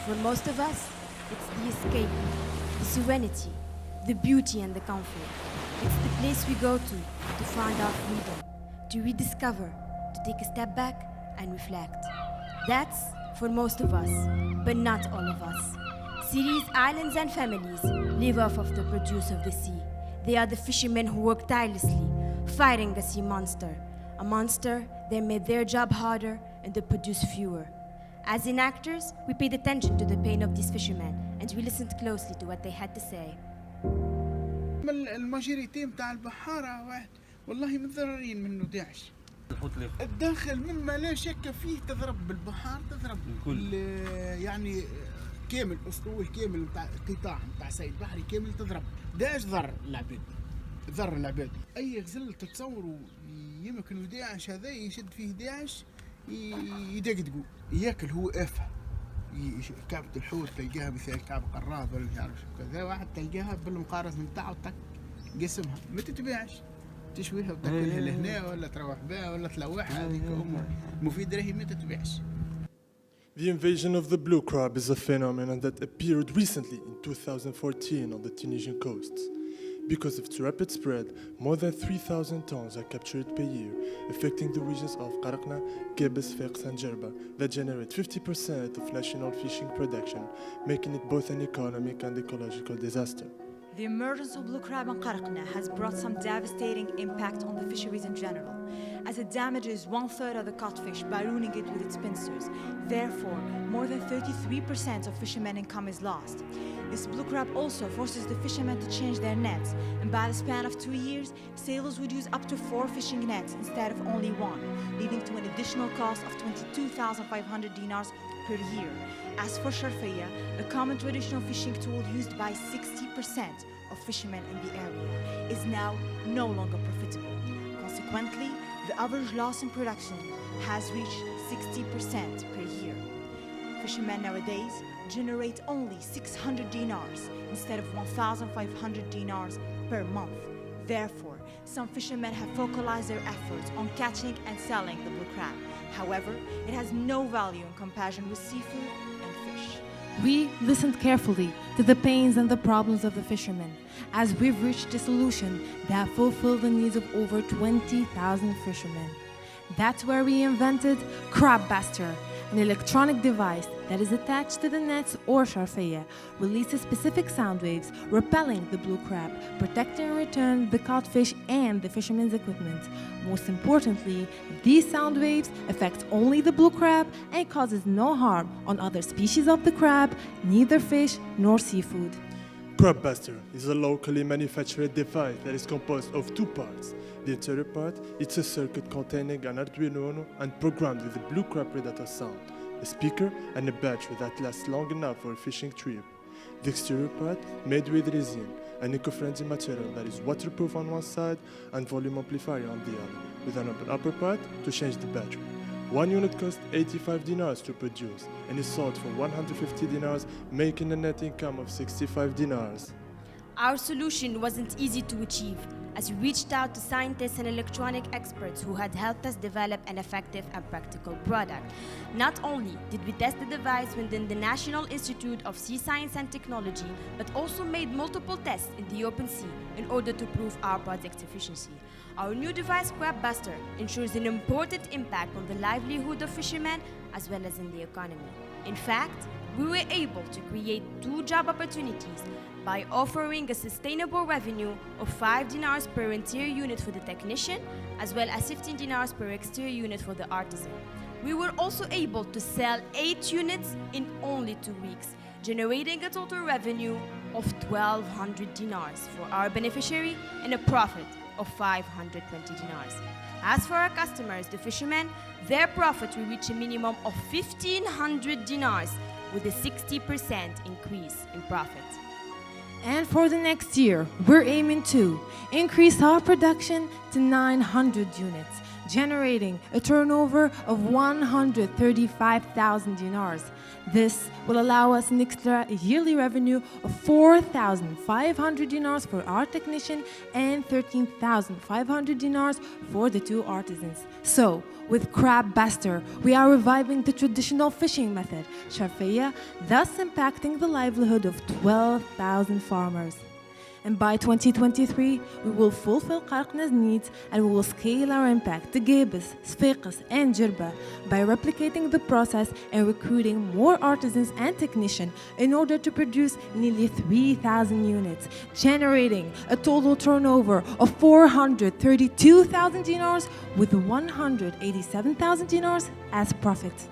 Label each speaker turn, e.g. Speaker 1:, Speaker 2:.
Speaker 1: For most of us, it's the escape, the serenity, the beauty and the comfort. It's the place we go to find our freedom, to rediscover, to take a step back and reflect. That's for most of us, but not all of us. Cities, islands and families live off of the produce of the sea. They are the fishermen who work tirelessly, fighting a sea monster. A monster that made their job harder and they produce fewer. As enactors, we paid attention to the pain of these fishermen and we listened closely to what they had to say.
Speaker 2: الماجوريتي متاع البحارة واحد والله متضررين منه داعش. الداخل مما لا شك فيه تضرب بالبحار تضرب يعني كامل اسطول كامل نتاع قطاع نتاع سيد بحري كامل تضرب. داعش ضر العباد اي غزل تتصوروا يمكن داعش هذا يشد فيه داعش يدقدقوا ياكل هو افه كعبة الحوت تلقاها مثل كعب قراب ولا مش عارف شو كذا واحد تلقاها بالمقارص نتاعو تك قسمها ما تتباعش تشويها وتاكلها لهنا ولا تروح بها ولا تلوحها هذيك مفيد راهي ما تتباعش.
Speaker 3: The invasion of the blue crab is a phenomenon that appeared recently in 2014 on the Tunisian coasts. Because of its rapid spread, more than 3,000 tons are captured per year, affecting the regions of Qarakna, Gebes, Feks and Jerba that generate 50% of national fishing production, making it both an economic and ecological disaster.
Speaker 4: The emergence of blue crab in Qarakna has brought some devastating impact on the fisheries in general, as it damages 1/3 of the codfish by ruining it with its pincers. Therefore, more than 33% of fishermen income is lost. This blue crab also forces the fishermen to change their nets, and by the span of 2 years, sailors would use up to 4 fishing nets instead of only 1, leading to an additional cost of 22,500 dinars per year. As for sharfaya, a common traditional fishing tool used by 60% of fishermen in the area, is now no longer profitable. Consequently, the average loss in production has reached 60% per year. Fishermen nowadays generate only 600 dinars instead of 1,500 dinars per month. Therefore, some fishermen have focalized their efforts on catching and selling the blue crab. However, it has no value in comparison with seafood and fish.
Speaker 5: We listened carefully to the pains and the problems of the fishermen, as we've reached a solution that fulfilled the needs of over 20,000 fishermen. That's where we invented BUSTER, an electronic device that is attached to the nets or sharfaya, releases specific sound waves, repelling the blue crab, protecting in return the codfish and the fishermen's equipment. Most importantly, these sound waves affect only the blue crab and causes no harm on other species of the crab, neither fish nor seafood.
Speaker 3: BUSTER is a locally manufactured device that is composed of 2 parts. The interior part is a circuit containing an Arduino Uno and programmed with a blue crab predator sound, a speaker and a battery that lasts long enough for a fishing trip. The exterior part, made with resin, an eco-friendly material that is waterproof on one side and volume amplifier on the other, with an open upper part to change the battery. One unit costs 85 dinars to produce and is sold for 150 dinars, making a net income of 65 dinars.
Speaker 1: Our solution wasn't easy to achieve, as we reached out to scientists and electronic experts who had helped us develop an effective and practical product. Not only did we test the device within the National Institute of Sea Science and Technology, but also made multiple tests in the open sea in order to prove our project's efficiency. Our new device, BUSTER, ensures an important impact on the livelihood of fishermen as well as in the economy. In fact, we were able to create 2 job opportunities by offering a sustainable revenue of 5 dinars per interior unit for the technician, as well as 15 dinars per exterior unit for the artisan. We were also able to sell 8 units in only 2 weeks, generating a total revenue of 1,200 dinars for our beneficiary and a profit of 520 dinars. As for our customers, the fishermen, their profit will reach a minimum of 1,500 dinars with a 60% increase in profit.
Speaker 5: And for the next year, we're aiming to increase our production to 900 units, generating a turnover of 135,000 dinars. This will allow us an extra yearly revenue of 4,500 dinars for our technician and 13,500 dinars for the two artisans. So, with Crab Buster, we are reviving the traditional fishing method, Sharfiyya, thus impacting the livelihood of 12,000 farmers. And by 2023, we will fulfill Qarqna's needs and we will scale our impact to Gebes, Sfakas, and Jirba by replicating the process and recruiting more artisans and technicians in order to produce nearly 3,000 units, generating a total turnover of 432,000 dinars with 187,000 dinars as profit.